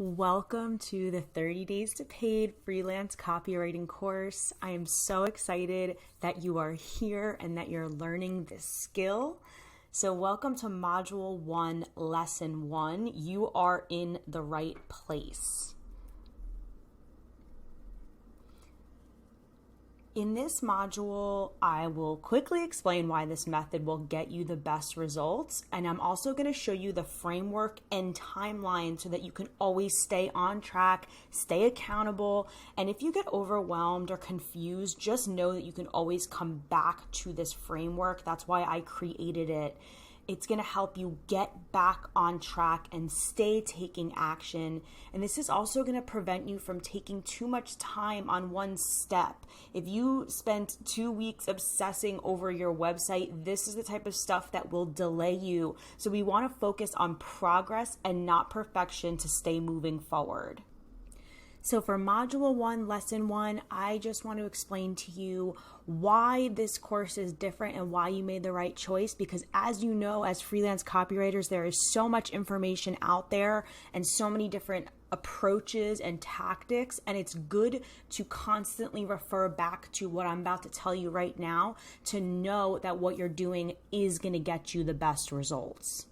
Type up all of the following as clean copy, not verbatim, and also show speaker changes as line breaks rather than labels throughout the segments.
Welcome to the 30 Days to Paid Freelance Copywriting Course. I am so excited that you are here and that you're learning this skill. So welcome to Module 1, Lesson 1. You are in the right place. In this module, I will quickly explain why this method will get you the best results, and I'm also going to show you the framework and timeline so that you can always stay on track, stay accountable, and if you get overwhelmed or confused, just know that you can always come back to this framework. That's why I created it. It's going to help you get back on track and stay taking action. And this is also going to prevent you from taking too much time on one step. If you spent 2 weeks obsessing over your website, this is the type of stuff that will delay you. So we want to focus on progress and not perfection to stay moving forward. So for Module 1, Lesson 1, I just want to explain to you why this course is different and why you made the right choice. Because as you know, as freelance copywriters, there is so much information out there and so many different approaches and tactics, and it's good to constantly refer back to what I'm about to tell you right now to know that what you're doing is going to get you the best results.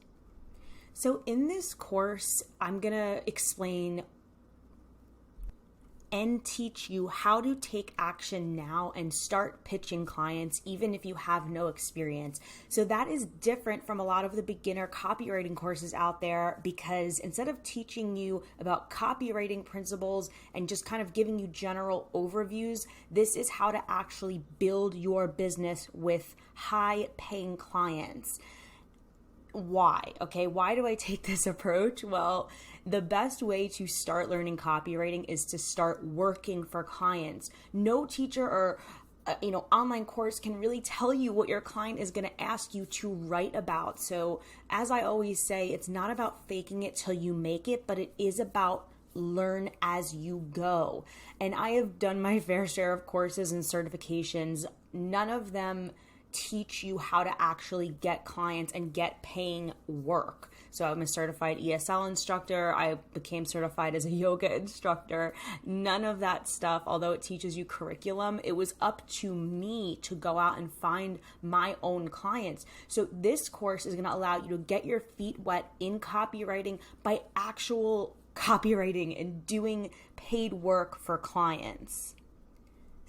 So in this course, I'm going to explain and teach you how to take action now and start pitching clients even if you have no experience. So that is different from a lot of the beginner copywriting courses out there, because instead of teaching you about copywriting principles and just kind of giving you general overviews, this is how to actually build your business with high paying clients. Why? Okay, why do I take this approach? Well, the best way to start learning copywriting is to start working for clients. No teacher or online course can really tell you what your client is going to ask you to write about. So as I always say, it's not about faking it till you make it, but it is about learn as you go. And I have done my fair share of courses and certifications. None of them teach you how to actually get clients and get paying work. So I'm a certified ESL instructor. I became certified as a yoga instructor. None of that stuff, although it teaches you curriculum, it was up to me to go out and find my own clients. So this course is going to allow you to get your feet wet in copywriting by actual copywriting and doing paid work for clients.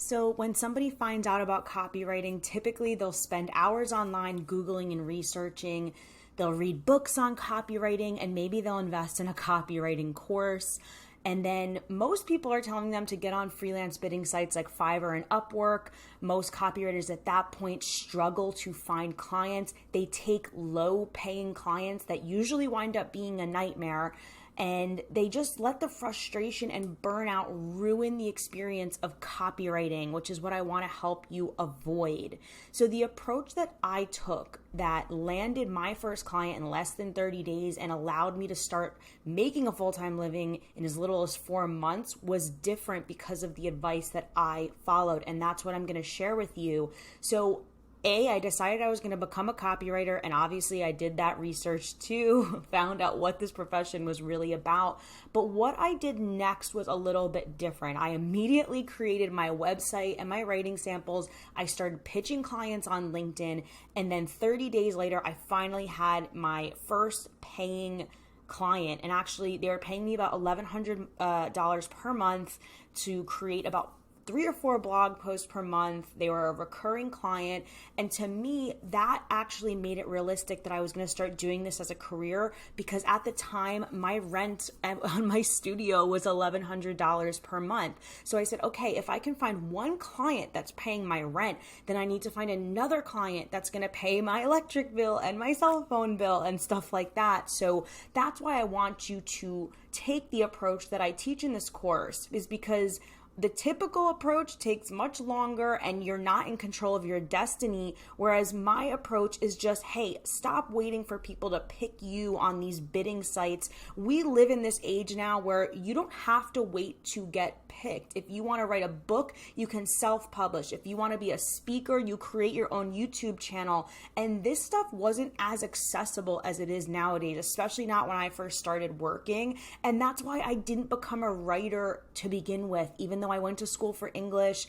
So when somebody finds out about copywriting, typically they'll spend hours online Googling and researching. They'll read books on copywriting, and maybe they'll invest in a copywriting course. And then most people are telling them to get on freelance bidding sites like Fiverr and Upwork. Most copywriters at that point struggle to find clients. They take low-paying clients that usually wind up being a nightmare, and they just let the frustration and burnout ruin the experience of copywriting, which is what I want to help you avoid. So the approach that I took that landed my first client in less than 30 days and allowed me to start making a full-time living in as little as 4 months was different because of the advice that I followed. And that's what I'm going to share with you. So I decided I was going to become a copywriter, and obviously I did that research too, found out what this profession was really about. But what I did next was a little bit different. I immediately created my website and my writing samples. I started pitching clients on LinkedIn, and then 30 days later, I finally had my first paying client. And actually, they were paying me about $1,100 per month to create about 3 or 4 blog posts per month. They were a recurring client. And to me, that actually made it realistic that I was going to start doing this as a career, because at the time, my rent on my studio was $1,100 per month. So I said, okay, if I can find one client that's paying my rent, then I need to find another client that's going to pay my electric bill and my cell phone bill and stuff like that. So that's why I want you to take the approach that I teach in this course, is because the typical approach takes much longer and you're not in control of your destiny, whereas my approach is just, hey, stop waiting for people to pick you on these bidding sites. We live in this age now where you don't have to wait to get picked. If you want to write a book, you can self-publish. If you want to be a speaker, you create your own YouTube channel. And this stuff wasn't as accessible as it is nowadays, especially not when I first started working. And that's why I didn't become a writer to begin with, even though I went to school for English.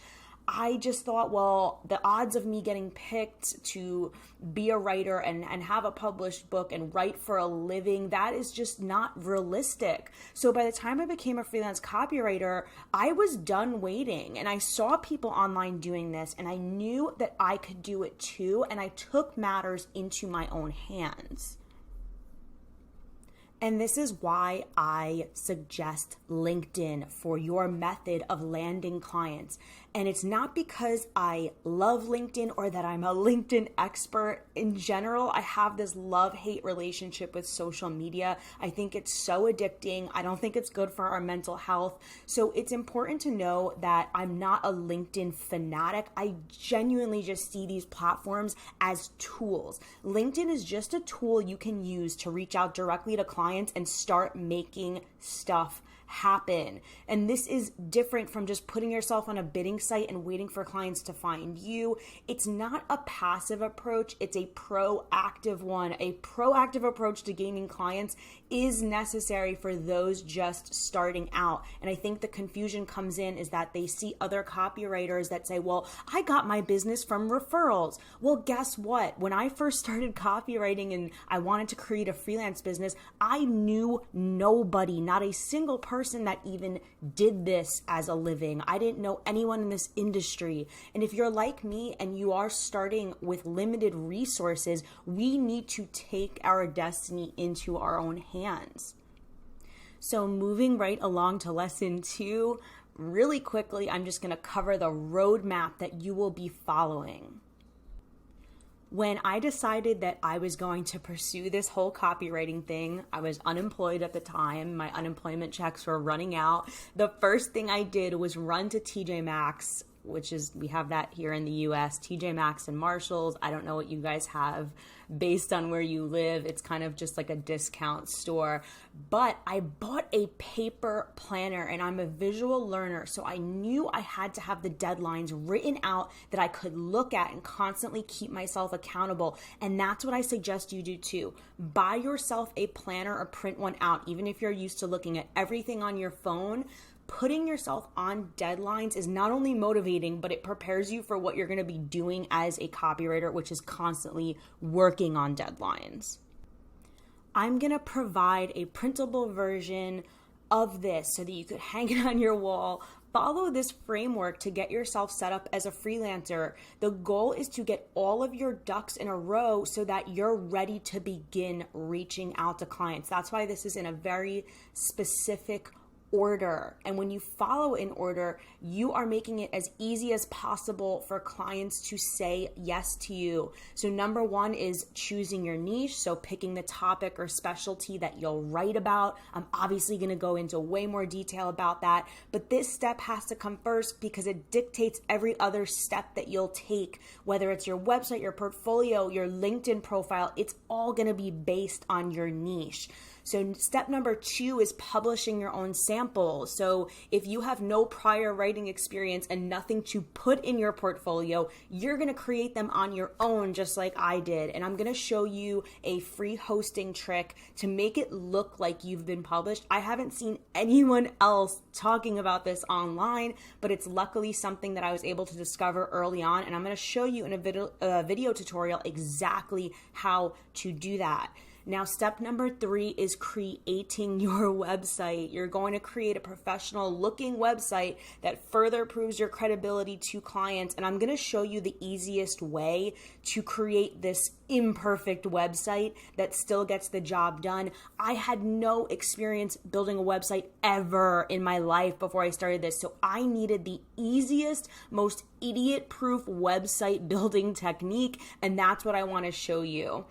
I just thought, well, the odds of me getting picked to be a writer and have a published book and write for a living, that is just not realistic. So by the time I became a freelance copywriter, I was done waiting, and I saw people online doing this, and I knew that I could do it too, and I took matters into my own hands. And this is why I suggest LinkedIn for your method of landing clients. And it's not because I love LinkedIn or that I'm a LinkedIn expert. In general, I have this love-hate relationship with social media. I think it's so addicting. I don't think it's good for our mental health. So it's important to know that I'm not a LinkedIn fanatic. I genuinely just see these platforms as tools. LinkedIn is just a tool you can use to reach out directly to clients and start making stuff happen. And this is different from just putting yourself on a bidding site and waiting for clients to find you. It's not a passive approach, it's a proactive one. A proactive approach to gaining clients is necessary for those just starting out. And I think the confusion comes in is that they see other copywriters that say, well, I got my business from referrals. Well, guess what? When I first started copywriting and I wanted to create a freelance business, I knew nobody, not a single person that even did this as a living. I didn't know anyone in this industry. And if you're like me and you are starting with limited resources, we need to take our destiny into our own hands. So moving right along to lesson 2, really quickly, I'm just going to cover the roadmap that you will be following. When I decided that I was going to pursue this whole copywriting thing, I was unemployed at the time. My unemployment checks were running out. The first thing I did was run to TJ Maxx, which is, we have that here in the US, TJ Maxx and Marshalls. I don't know what you guys have based on where you live. It's kind of just like a discount store. But I bought a paper planner, and I'm a visual learner, so I knew I had to have the deadlines written out that I could look at and constantly keep myself accountable. And that's what I suggest you do too. Buy yourself a planner or print one out, even if you're used to looking at everything on your phone. Putting yourself on deadlines is not only motivating, but it prepares you for what you're going to be doing as a copywriter, which is constantly working on deadlines. I'm going to provide a printable version of this so that you could hang it on your wall. Follow this framework to get yourself set up as a freelancer. The goal is to get all of your ducks in a row so that you're ready to begin reaching out to clients. That's why this is in a very specific order. And when you follow in order, you are making it as easy as possible for clients to say yes to you. So number 1 is choosing your niche. So picking the topic or specialty that you'll write about. I'm obviously going to go into way more detail about that, but this step has to come first because it dictates every other step that you'll take, whether it's your website, your portfolio, your LinkedIn profile. It's all going to be based on your niche. So step number 2 is publishing your own samples. So if you have no prior writing experience and nothing to put in your portfolio, you're going to create them on your own, just like I did. And I'm going to show you a free hosting trick to make it look like you've been published. I haven't seen anyone else talking about this online, but it's luckily something that I was able to discover early on. And I'm going to show you in a video tutorial exactly how to do that. Now, step number 3 is creating your website. You're going to create a professional looking website that further proves your credibility to clients. And I'm going to show you the easiest way to create this imperfect website that still gets the job done. I had no experience building a website ever in my life before I started this. So I needed the easiest, most idiot-proof website building technique. And that's what I want to show you.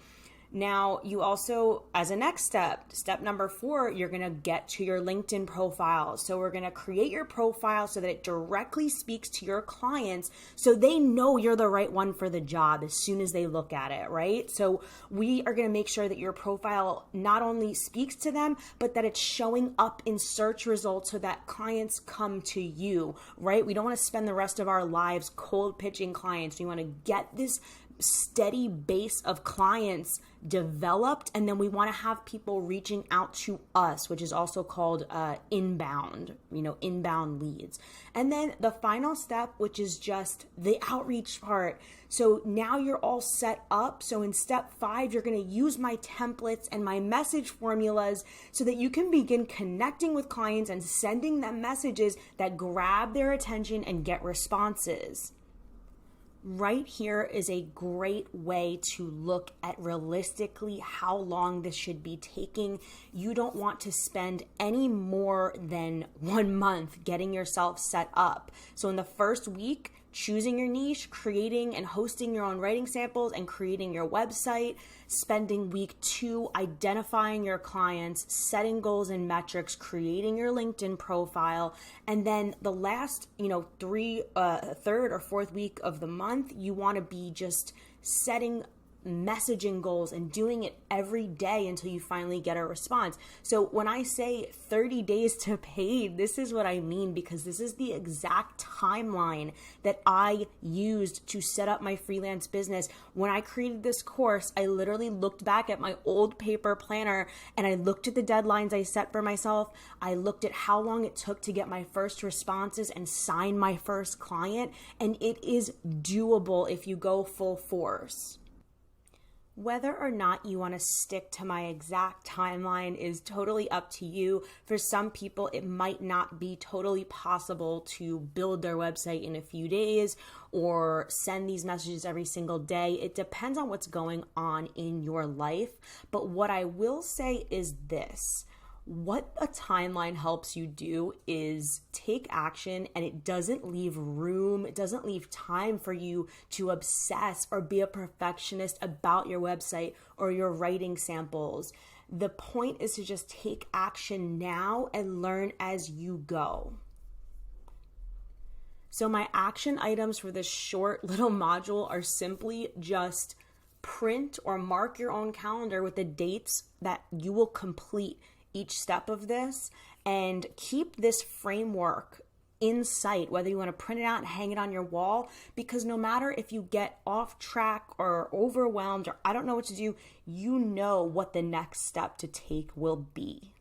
Now, you also, as a next step number 4, you're going to get to your LinkedIn profile. So we're going to create your profile so that it directly speaks to your clients so they know you're the right one for the job as soon as they look at it, right? So we are going to make sure that your profile not only speaks to them, but that it's showing up in search results so that clients come to you, right? We don't want to spend the rest of our lives cold pitching clients. We want to get this steady base of clients developed, and then we want to have people reaching out to us, which is also called inbound leads. And then the final step, which is just the outreach part. So now you're all set up. So in step 5, you're going to use my templates and my message formulas so that you can begin connecting with clients and sending them messages that grab their attention and get responses. Right here is a great way to look at realistically how long this should be taking. You don't want to spend any more than 1 month getting yourself set up. So in the first week, choosing your niche, creating and hosting your own writing samples and creating your website, spending week 2 identifying your clients, setting goals and metrics, creating your LinkedIn profile, and then the last, third or fourth week of the month, you want to be just setting messaging goals and doing it every day until you finally get a response. So when I say 30 days to paid, this is what I mean, because this is the exact timeline that I used to set up my freelance business. When I created this course, I literally looked back at my old paper planner and I looked at the deadlines I set for myself. I looked at how long it took to get my first responses and sign my first client, and it is doable if you go full force. Whether or not you want to stick to my exact timeline is totally up to you. For some people, it might not be totally possible to build their website in a few days or send these messages every single day. It depends on what's going on in your life. But what I will say is this. What a timeline helps you do is take action, and it doesn't leave room, it doesn't leave time for you to obsess or be a perfectionist about your website or your writing samples. The point is to just take action now and learn as you go. So my action items for this short little module are simply just print or mark your own calendar with the dates that you will complete each step of this, and keep this framework in sight, whether you want to print it out and hang it on your wall, because no matter if you get off track or overwhelmed or I don't know what to do, you know what the next step to take will be.